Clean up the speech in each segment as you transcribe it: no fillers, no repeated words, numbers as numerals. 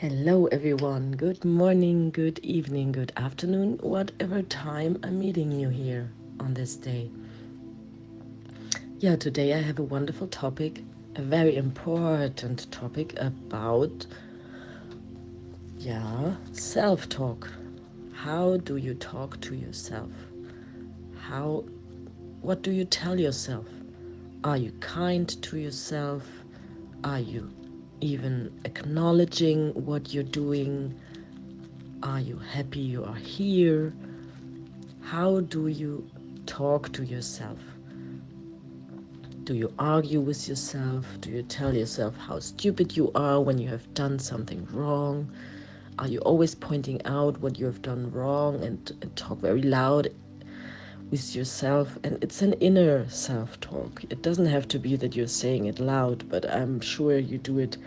Hello everyone, good morning, good evening, good afternoon, whatever time I'm meeting you here on this day. Today I have a wonderful topic, a very important topic about, self-talk. How do you talk to yourself? What do you tell yourself? Are you kind to yourself? Are you even acknowledging what you're doing? Are you happy you are here? How do you talk to yourself? Do you argue with yourself? Do you tell yourself how stupid you are when you have done something wrong? Are you always pointing out what you have done wrong and talk very loud with yourself? And it's an inner self-talk. It doesn't have to be that you're saying it loud, but I'm sure you do it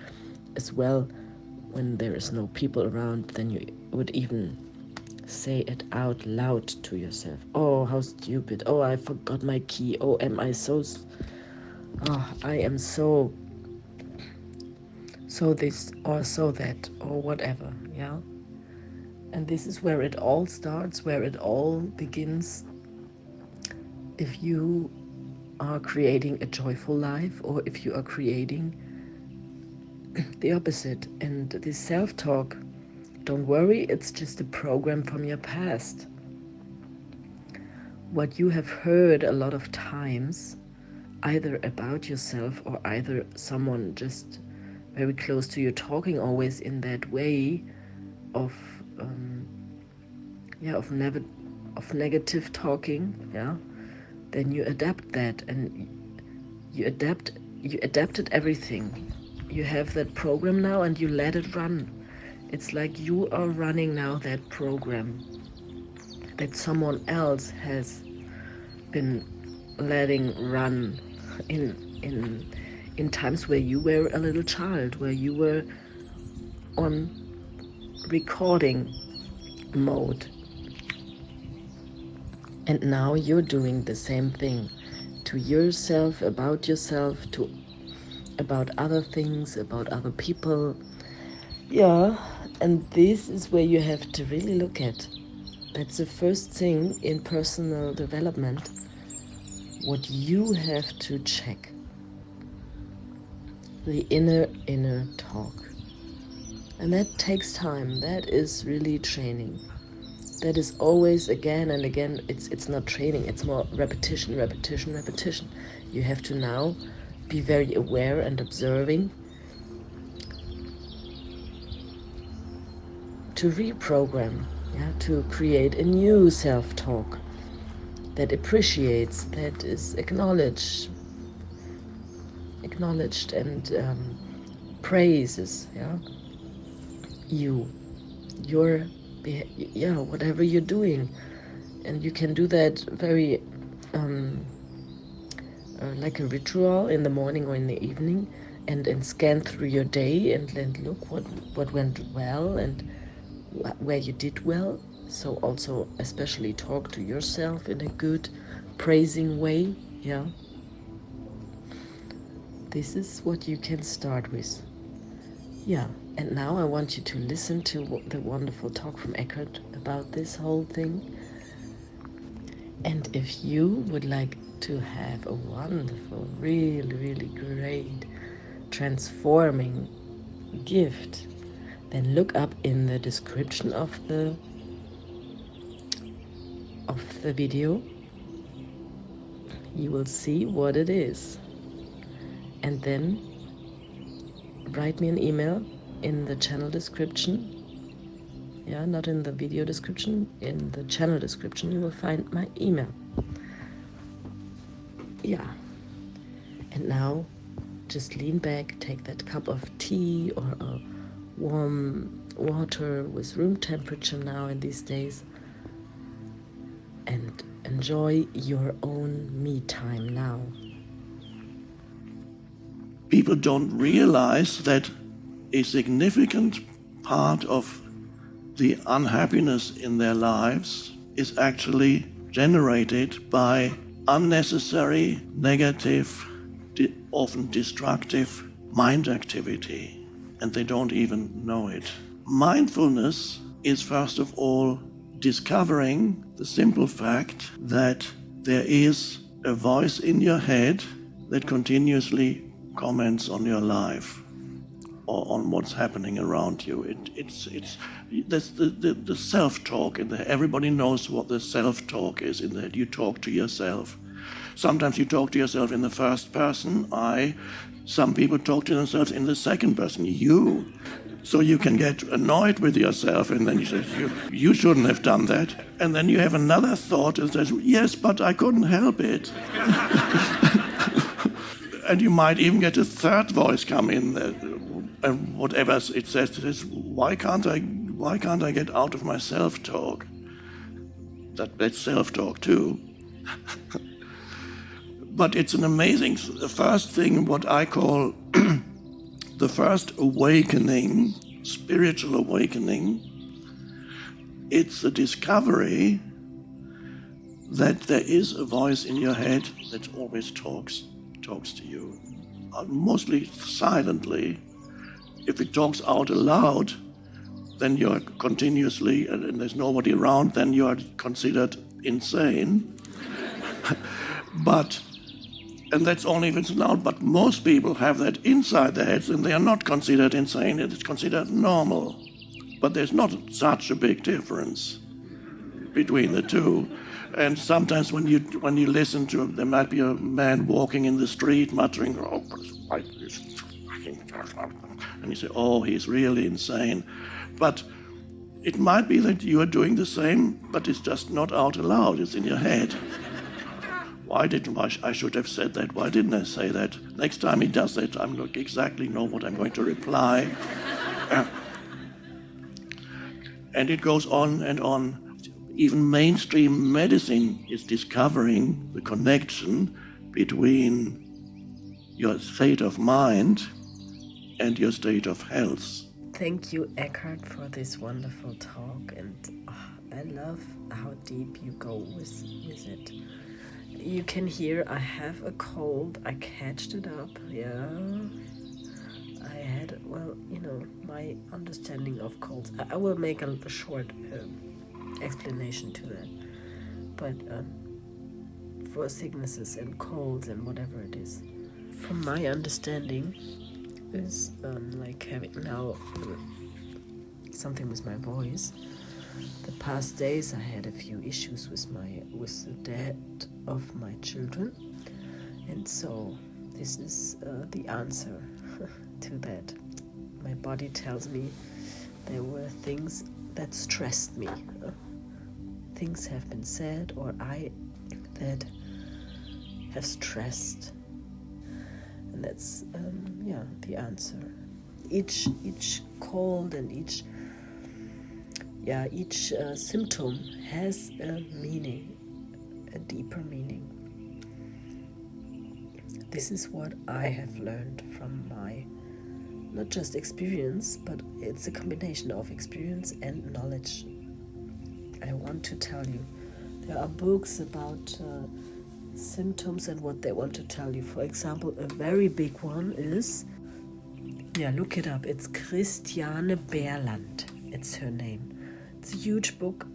as well when there is no people around. Then you would even say it out loud to yourself. Oh, how stupid. Oh, I forgot my key. Oh, am I I am so this or so that or whatever, yeah? And this is where it all starts, where it all begins. If you are creating a joyful life or if you are creating the opposite. And this self-talk, don't worry, it's just a program from your past. What you have heard a lot of times, either about yourself or either someone just very close to you talking always in that way of of negative talking, then you adapt that and you adapted everything. You have that program now and you let it run. It's like you are running now that program that someone else has been letting run in times where you were a little child, where you were on recording mode. And now you're doing the same thing to yourself, about other things, about other people. Yeah, and this is where you have to really look at. That's the first thing in personal development, what you have to check. The inner talk. And that takes time. That is really training. That is always again and again. It's not training, it's more repetition. You have to now be very aware and observing to reprogram, to create a new self-talk that appreciates, that is acknowledged and praises, you, your, whatever you're doing. And you can do that very like a ritual in the morning or in the evening, and scan through your day and look what went well and where you did well. So also especially talk to yourself in a good praising way. This is what you can start with. And now I want you to listen to the wonderful talk from Eckhart about this whole thing. And if you would like to have a wonderful, really, really great, transforming gift, then look up in the description of the video. You will see what it is. And then write me an email in the channel description. Not in the video description, in the channel description you will find my email. And now just lean back, take that cup of tea or a warm water with room temperature now in these days, and enjoy your own me time now. People don't realize that a significant part of the unhappiness in their lives is actually generated by unnecessary, negative, often destructive mind activity. and they don't even know it. Mindfulness is first of all discovering the simple fact that there is a voice in your head that continuously comments on your life or on what's happening around you. That's the self-talk in there. Everybody knows what the self-talk is in there. You talk to yourself. Sometimes you talk to yourself in the first person, I. Some people talk to themselves in the second person, you. So you can get annoyed with yourself, and then you say, you shouldn't have done that. And then you have another thought that says, yes, but I couldn't help it. And you might even get a third voice come in, and whatever it says, why can't I get out of my self-talk? That's self-talk too. But it's an amazing, the first thing, what I call the first awakening, spiritual awakening, it's a discovery that there is a voice in your head that always talks to you, mostly silently. If it talks out aloud, then you're continuously, and there's nobody around, then you are considered insane. And that's only if it's loud, but most people have that inside their heads and they are not considered insane, it's considered normal. But there's not such a big difference between the two. And sometimes when you listen to, there might be a man walking in the street muttering, oh, and you say, oh, he's really insane. But it might be that you are doing the same, but it's just not out aloud, it's in your head. I should have said that. Why didn't I say that? Next time he does that, I'm not exactly know what I'm going to reply. And it goes on and on. Even mainstream medicine is discovering the connection between your state of mind and your state of health. Thank you, Eckhart, for this wonderful talk. And I love how deep you go with it. You can hear I have a cold. I catched it up. Yeah. I had, my understanding of colds. I will make a short explanation to that. But for sicknesses and colds and whatever it is, from my understanding, is like having now something with my voice. The past days I had a few issues with the dad of my children, and so this is the answer to that. My body tells me there were things that stressed me. Things have been said or I that have stressed, and that's the answer. Each cold and each symptom has a meaning, a deeper meaning. This is what I have learned from my, not just experience, but it's a combination of experience and knowledge. I want to tell you, there are books about symptoms and what they want to tell you. For example, a very big one is, look it up, it's Christiane Berland, it's her name. It's a huge book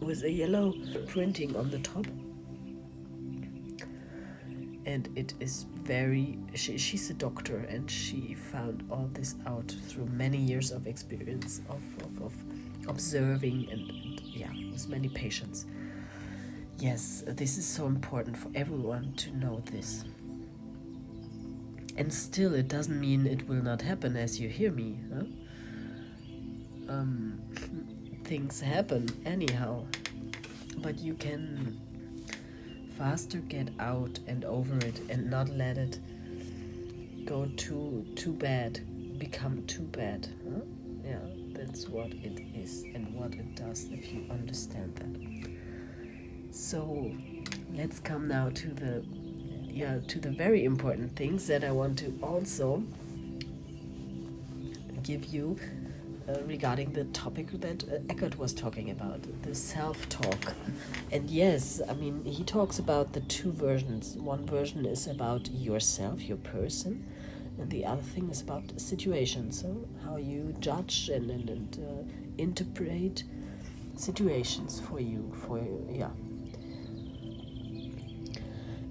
with a yellow printing on the top. And it is she's a doctor, and she found all this out through many years of experience of observing and with many patients. Yes, this is so important for everyone to know this. And still, it doesn't mean it will not happen, as you hear me. Huh? Things happen anyhow, but you can faster get out and over it and not let it go too bad, become too bad. Huh? Yeah, that's what it is and what it does if you understand that. So let's come now to the very important things that I want to also give you regarding the topic that Eckhart was talking about, the self-talk. And yes, I mean, he talks about the two versions. One version is about yourself, your person, And the other thing is about situations, so how you judge and interpret situations for you, yeah.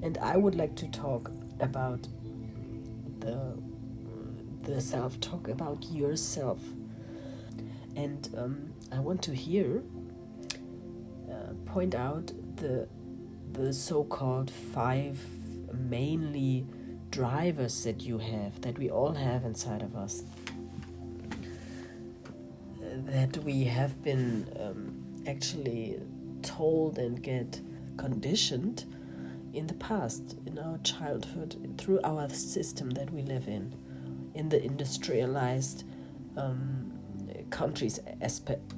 And I would like to talk about the self-talk about yourself. And I want to point out the so-called 5 mainly drivers that you have, that we all have inside of us, that we have been actually told and get conditioned in the past, in our childhood, through our system that we live in the industrialized countries,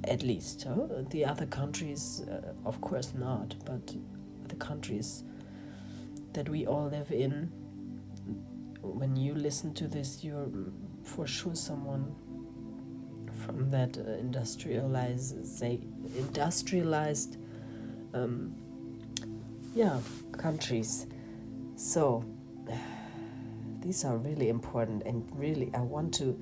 at least. The other countries, of course not, but the countries that we all live in, when you listen to this, you're for sure someone from that industrialized countries. So these are really important, and really I want to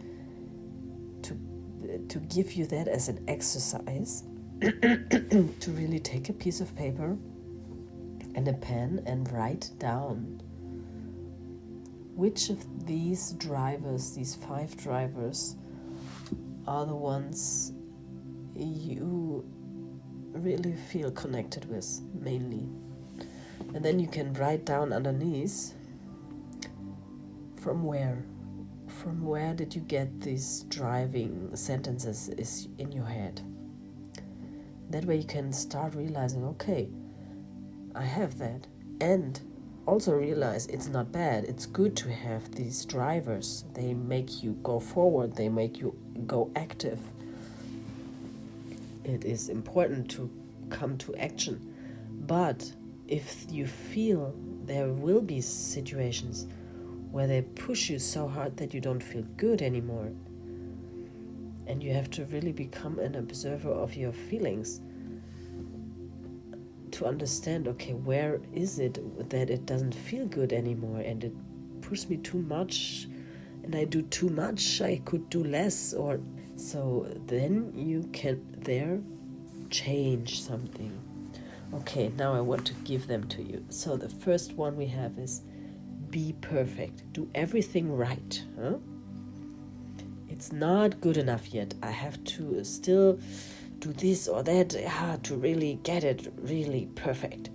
give you that as an exercise to really take a piece of paper and a pen and write down which of these drivers, these 5 drivers, are the ones you really feel connected with, mainly. And then you can write down underneath from where did you get these driving sentences is in your head. That way you can start realizing, okay, I have that. And also realize it's not bad. It's good to have these drivers. They make you go forward. They make you go active. It is important to come to action. But if you feel there will be situations where they push you so hard that you don't feel good anymore, and you have to really become an observer of your feelings to understand, okay, where is it that it doesn't feel good anymore and it pushes me too much and I do too much, I could do less, or so then you can there change something. Okay, now I want to give them to you. So the first one we have is be perfect. Do everything right. It's not good enough yet. I have to still do this or that to really get it really perfect.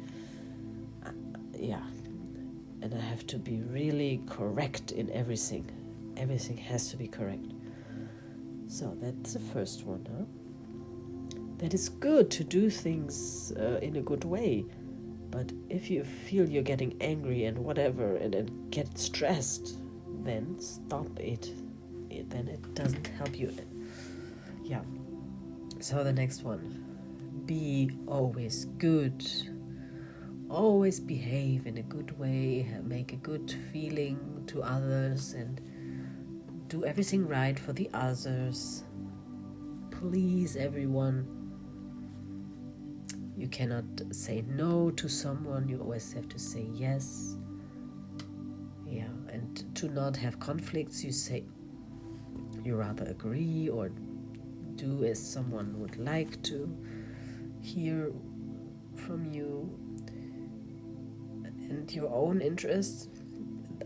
And I have to be really correct in everything. Everything has to be correct. So that's the first one. That is good to do things in a good way. But if you feel you're getting angry and whatever and get stressed, then stop it. Then it doesn't help you. Yeah. So the next one. Be always good. Always behave in a good way. Make a good feeling to others and do everything right for the others. Please everyone. You cannot say no to someone. You always have to say yes. Yeah, and to not have conflicts, you rather agree or do as someone would like to hear from you. And your own interests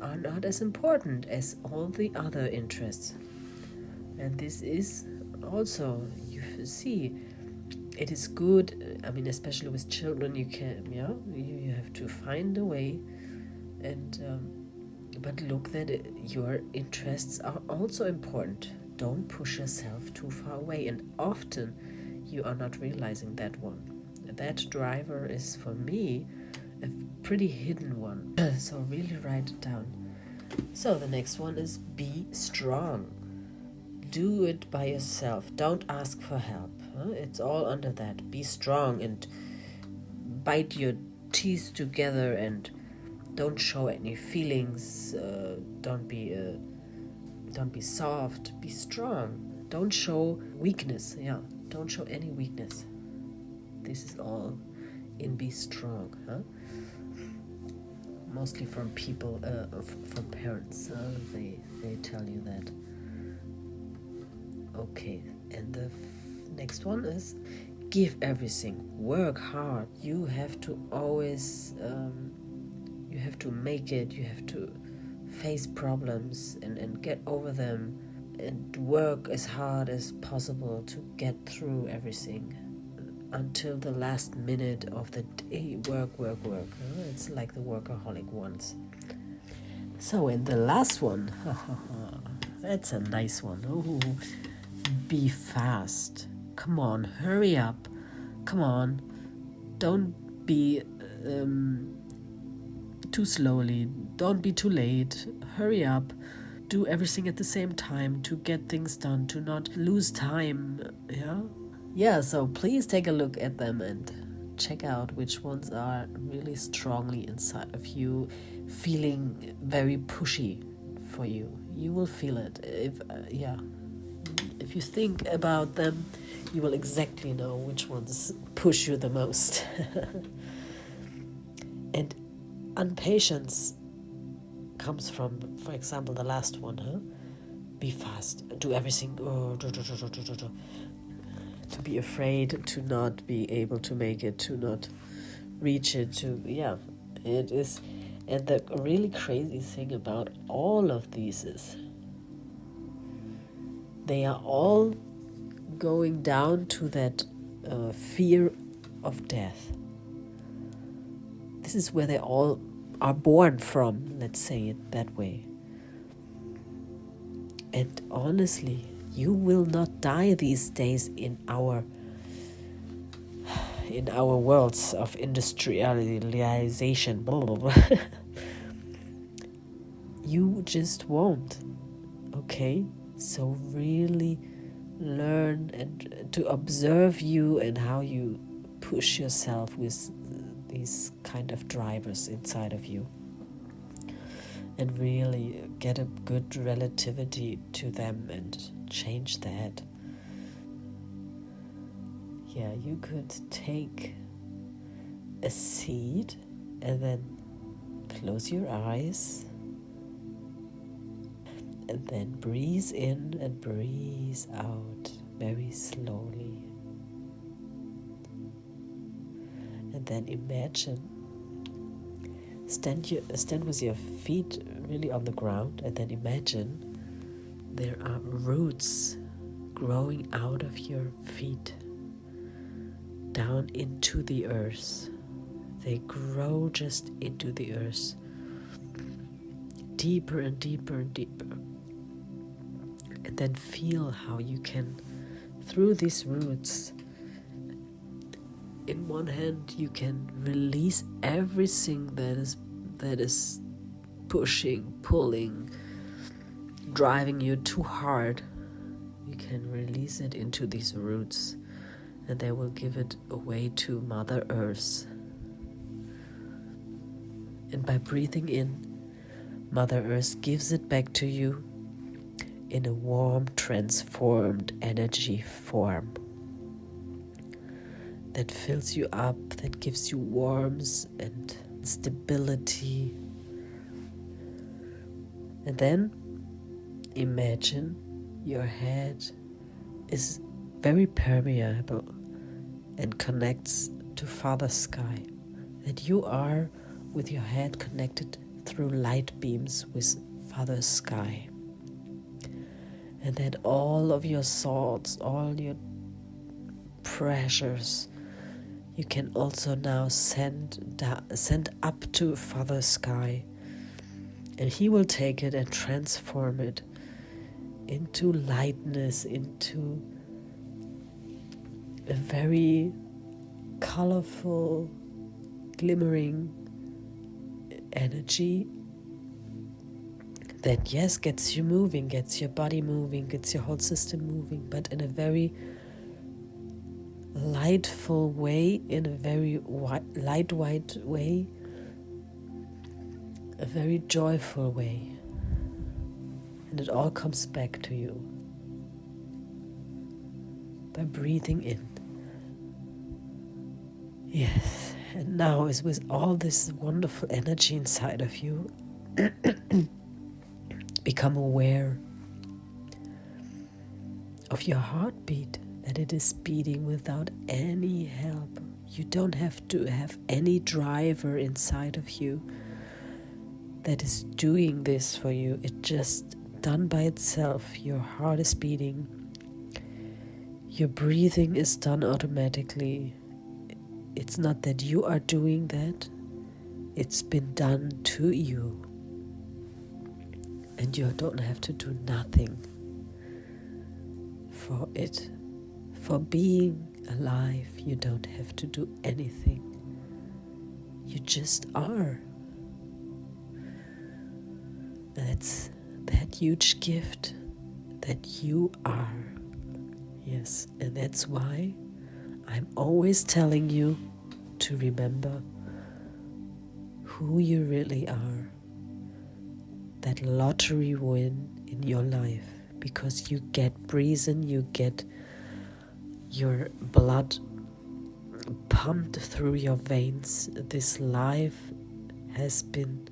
are not as important as all the other interests. And this is also, you see, it is good, especially with children, you have to find a way, and but look that your interests are also important. Don't push yourself too far away, and often you are not realizing that one. That driver is, for me, a pretty hidden one. So really write it down. So the next one is be strong. Do it by yourself. Don't ask for help. It's all under that. Be strong and bite your teeth together and don't show any feelings. Don't be soft. Be strong. Don't show weakness. Don't show any weakness. This is all in be strong. mostly from people, from parents. They tell you that. Okay, and the next one is give everything, work hard. You have to always, you have to make it. You have to face problems and get over them, and work as hard as possible to get through everything until the last minute of the day. Work. It's like the workaholic ones. So in the last one, that's a nice one. Ooh, be fast. Come on, hurry up. Come on, don't be too slowly. Don't be too late. Hurry up. Do everything at the same time to get things done, to not lose time. Yeah, so please take a look at them and check out which ones are really strongly inside of you, feeling very pushy for you. You will feel it. If you think about them, you will exactly know which ones push you the most. And impatience comes from, for example, the last one, be fast, do everything, to be afraid to not be able to make it, to not reach it, it is. And the really crazy thing about all of these is they are all going down to that fear of death. This is where they all are born from, let's say it that way. And honestly, you will not die these days in our worlds of industrialization. Blah, blah, blah. You just won't. Okay? So really learn and to observe you and how you push yourself with these kind of drivers inside of you, and really get a good relativity to them and change that. Yeah, you could take a seat and then close your eyes and then breathe in and breathe out very slowly. And then imagine, stand with your feet really on the ground, and then imagine there are roots growing out of your feet down into the earth. They grow just into the earth, deeper and deeper and deeper. And then feel how you can, through these roots, in one hand you can release everything that is pushing, pulling, driving you too hard. You can release it into these roots, and they will give it away to Mother Earth. And by breathing in, Mother Earth gives it back to you in a warm, transformed energy form that fills you up, that gives you warmth and stability. And then imagine your head is very permeable and connects to Father Sky, that you are with your head connected through light beams with Father Sky, and that all of your thoughts, all your pressures, you can also now send up to Father Sky, and he will take it and transform it into lightness, into a very colorful, glimmering energy that, yes, gets you moving, gets your body moving, gets your whole system moving, but in a very lightful way, in a very light white way, a very joyful way. And it all comes back to you by breathing in. Yes, And now is with all this wonderful energy inside of you, become aware of your heartbeat, that it is beating without any help. You don't have to have any driver inside of you that is doing this for you. It just done by itself. Your heart is beating. Your breathing is done automatically. It's not that you are doing that. It's been done to you. And you don't have to do nothing for it. For being alive, you don't have to do anything. You just are. And it's that huge gift that you are. Yes, and that's why I'm always telling you to remember who you really are. That lottery win in your life, because you get breathing, you get your blood pumped through your veins. This life has been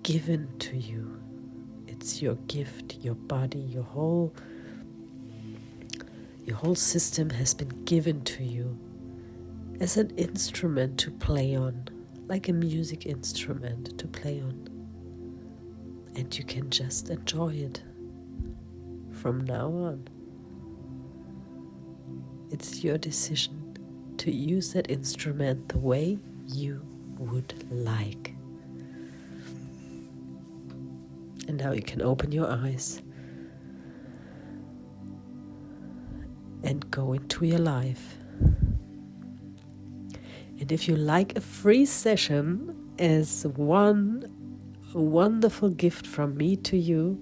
given to you. It's your gift, your body, your whole system has been given to you as an instrument to play on, like a music instrument to play on. And you can just enjoy it from now on. It's your decision to use that instrument the way you would like. And now you can open your eyes and go into your life. And if you like a free session as one wonderful gift from me to you,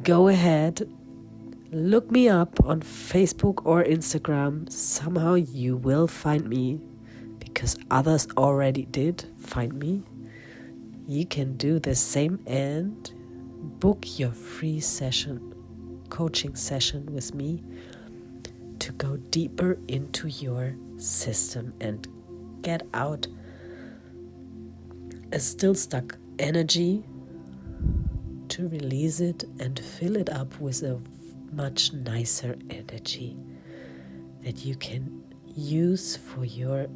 go ahead, look me up on Facebook or Instagram. Somehow you will find me, because others already did find me. You can do the same and book your free session, coaching session with me, to go deeper into your system and get out a still stuck energy, to release it and fill it up with a much nicer energy that you can use for your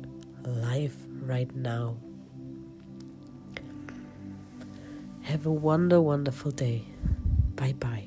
life right now. Have a wonderful day. Bye bye.